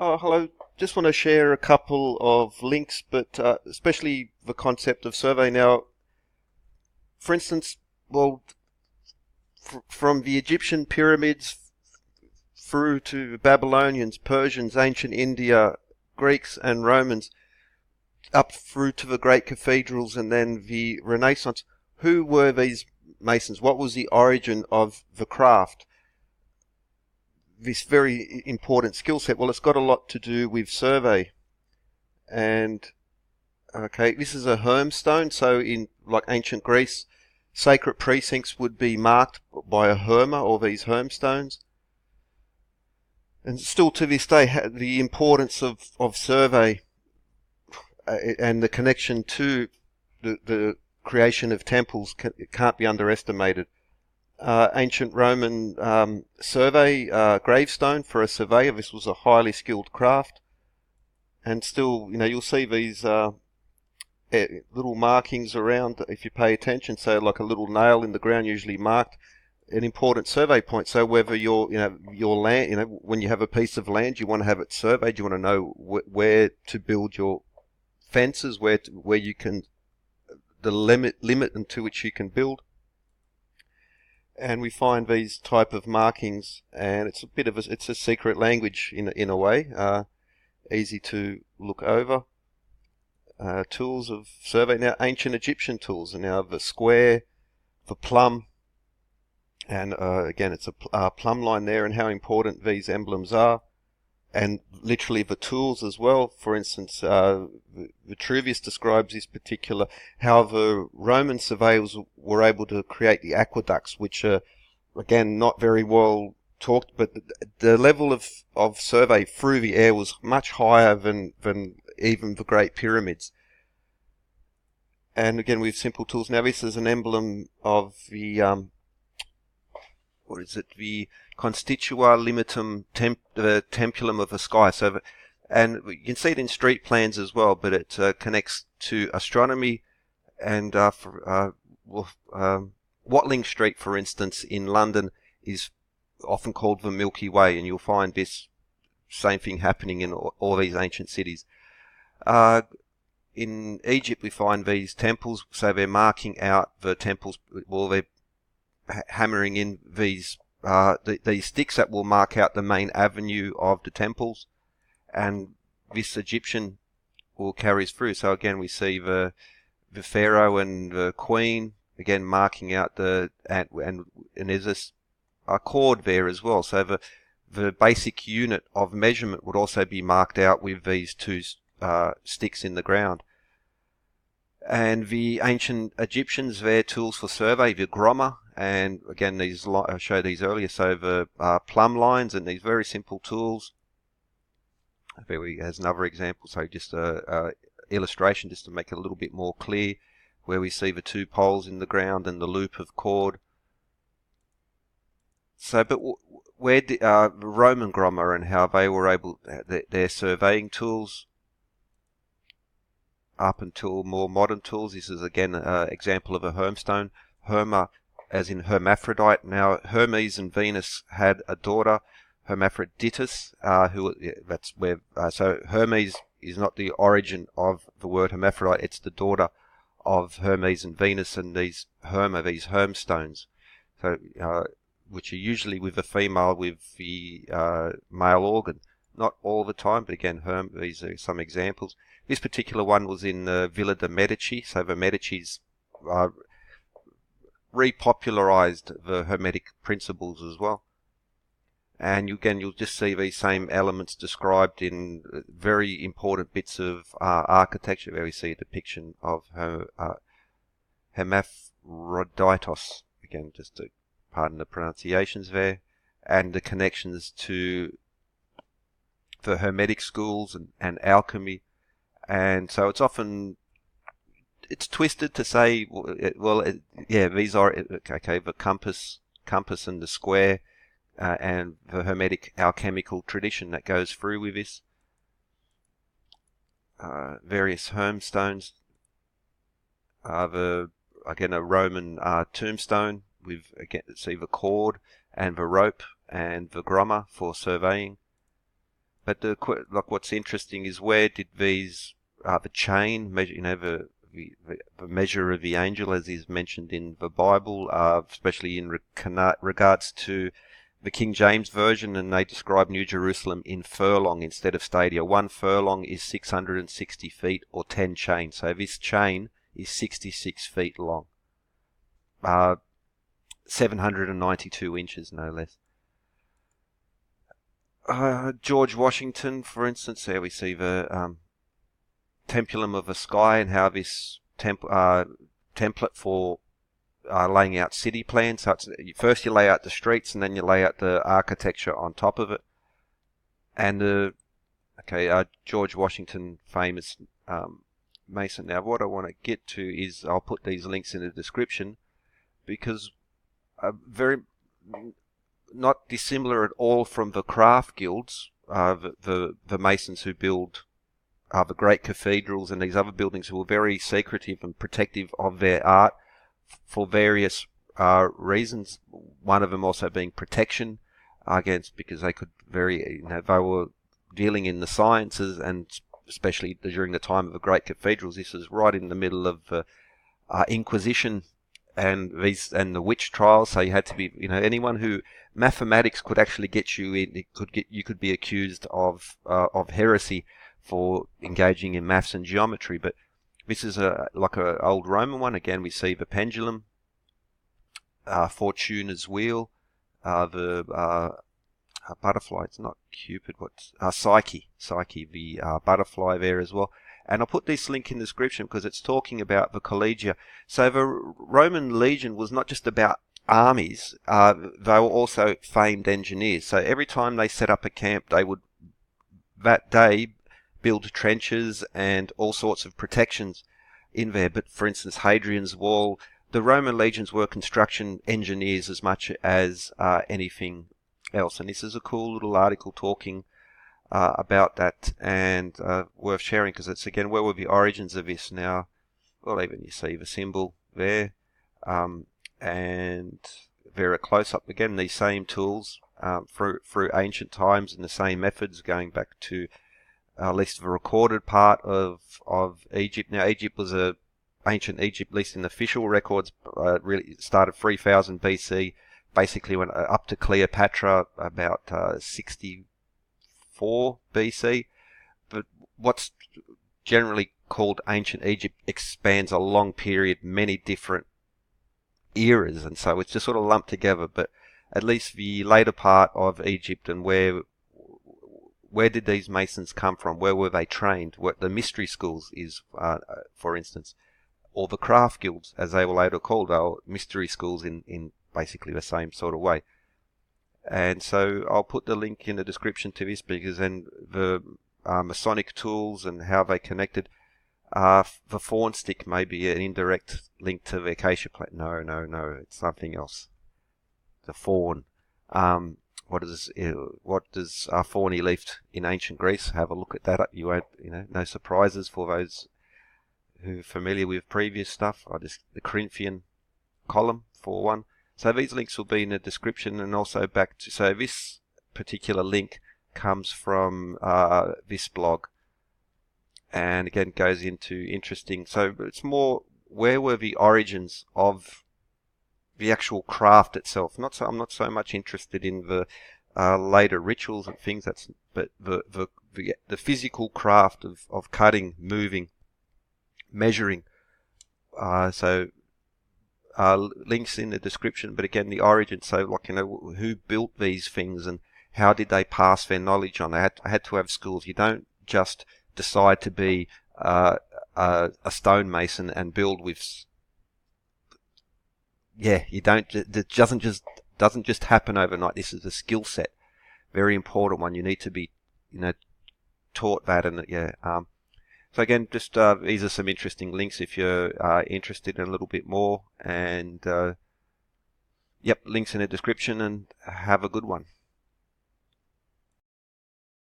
Oh, hello. Just want to share a couple of links, but especially the concept of survey. Now, for instance, well, from the Egyptian pyramids through to the Babylonians, Persians, ancient India, Greeks, and Romans, up through to the great cathedrals and then the Renaissance, who were these masons? What was the origin of the craft? This very important skill set. Well, it's got a lot to do with survey. And okay, this is a hermstone. So in like ancient Greece, sacred precincts would be marked by a herma or these hermstones. And still to this day, the importance of survey and the connection to the creation of temples can't be underestimated. Ancient Roman survey gravestone for a surveyor. This was a highly skilled craft, and still, you'll see these little markings around if you pay attention. So, like a little nail in the ground, usually marked an important survey point. So, whether your land, when you have a piece of land, you want to have it surveyed. You want to know where to build your fences, where you can the limit into which you can build. And we find these type of markings, and it's a secret language in a way, easy to look over. Tools of survey. Now, ancient Egyptian tools are now the square, the plumb, and again, it's a plumb line there, and how important these emblems are, and literally the tools as well. For instance, Vitruvius describes this particular, how the Roman surveyors were able to create the aqueducts, which are, again, not very well talked, but the level of survey through the air was much higher than even the Great Pyramids. And again, with simple tools. Now, this is an emblem of the, what is it, the Constitua Limitum Tempulum of the Sky. So, and you can see it in street plans as well, but it connects to astronomy and Watling Street, for instance, in London is often called the Milky Way, and you'll find this same thing happening in all these ancient cities. In Egypt, we find these temples, so they're marking out the temples, well, they're hammering in these sticks that will mark out the main avenue of the temples, and this Egyptian will carries through. So again, we see the pharaoh and the queen again marking out and there's a chord there as well. So the basic unit of measurement would also be marked out with these two sticks in the ground. And the ancient Egyptians, their tools for survey, the grommer, and again, I showed these earlier, so the plumb lines and these very simple tools. There has another example, so just a illustration just to make it a little bit more clear, where we see the two poles in the ground and the loop of cord. So, but where the Roman grommer and how they were able, their surveying tools, up until more modern tools. This is again an example of a hermstone. Herma, as in hermaphrodite. Now, Hermes and Venus had a daughter, Hermaphroditus, so Hermes is not the origin of the word hermaphrodite, it's the daughter of Hermes and Venus, and these hermstones, so which are usually with the female with the male organ. Not all the time, but again, these are some examples. This particular one was in Villa de' Medici, so the Medicis repopularized the Hermetic principles as well. And again, you'll just see these same elements described in very important bits of architecture, where we see a depiction of Hermaphroditos, again, just to pardon the pronunciations there, and the connections to the Hermetic schools and alchemy. And so it's twisted to say, these are, okay, the compass and the square, and the Hermetic alchemical tradition that goes through with this. Various hermstones. Again, a Roman tombstone with, see the cord and the rope and the grommer for surveying. But like what's interesting is where did these the chain measure, the measure of the angel, as is mentioned in the Bible, especially in regards to the King James Version, and they describe New Jerusalem in furlong instead of stadia. 1 furlong is 660 feet, or 10 chains. So this chain is 66 feet long. 792 inches, no less. George Washington, for instance, there we see the Templum of the Sky, and how this template for laying out city plans. So first you lay out the streets, and then you lay out the architecture on top of it. And George Washington, famous mason. Now, what I want to get to is, I'll put these links in the description, because very not dissimilar at all from the craft guilds, the masons who build the great cathedrals and these other buildings, who were very secretive and protective of their art for various reasons. One of them also being protection against, because they could they were dealing in the sciences, and especially during the time of the great cathedrals. This is right in the middle of the Inquisition and the witch trials. So you had to be, anyone who mathematics could actually get you in. You could be accused of heresy for engaging in maths and geometry. But this is like an old Roman one. Again, we see the pendulum, Fortuna's wheel, the butterfly. It's not Cupid. What's Psyche, the butterfly there as well. And I'll put this link in the description because it's talking about the collegia. So the Roman legion was not just about armies. They were also famed engineers. So every time they set up a camp, they would that day build trenches and all sorts of protections in there. But for instance, Hadrian's Wall, the Roman legions were construction engineers as much as anything else. And this is a cool little article talking about that, and worth sharing, because it's, again, where were the origins of this now? Well, even you see the symbol there, and very close up again, these same tools through ancient times, and the same methods going back to at least the recorded part of Egypt. Now, Egypt was ancient Egypt, at least in the official records, really started 3000 BC, basically went up to Cleopatra about 64 BC. But what's generally called ancient Egypt expands a long period, many different eras, and so it's just sort of lumped together. But at least the later part of Egypt, and where did these masons come from? Where were they trained? What the mystery schools is, for instance, or the craft guilds, as they were later called, are mystery schools in basically the same sort of way. And so I'll put the link in the description to this, because then the Masonic tools and how they connected. The fawn stick may be an indirect link to the acacia plant. No, it's something else. The fawn. What does fawny leaf in ancient Greece? Have a look at that. You won't, no surprises for those who are familiar with previous stuff. The Corinthian column for one. So these links will be in the description, and also back to, so this particular link comes from this blog, and again goes into interesting, so it's more, where were the origins of the actual craft itself? I'm not so much interested in the later rituals and things, but the physical craft of cutting, moving, measuring. Links in the description, but again, the origin, so like, who built these things and how did they pass their knowledge on? I had to have schools. You don't just decide to be a stonemason and build with, you don't, it doesn't just happen overnight. This is a skill set, very important one. You need to be, taught that, and so again, just these are some interesting links if you're interested in a little bit more. And links in the description, and have a good one.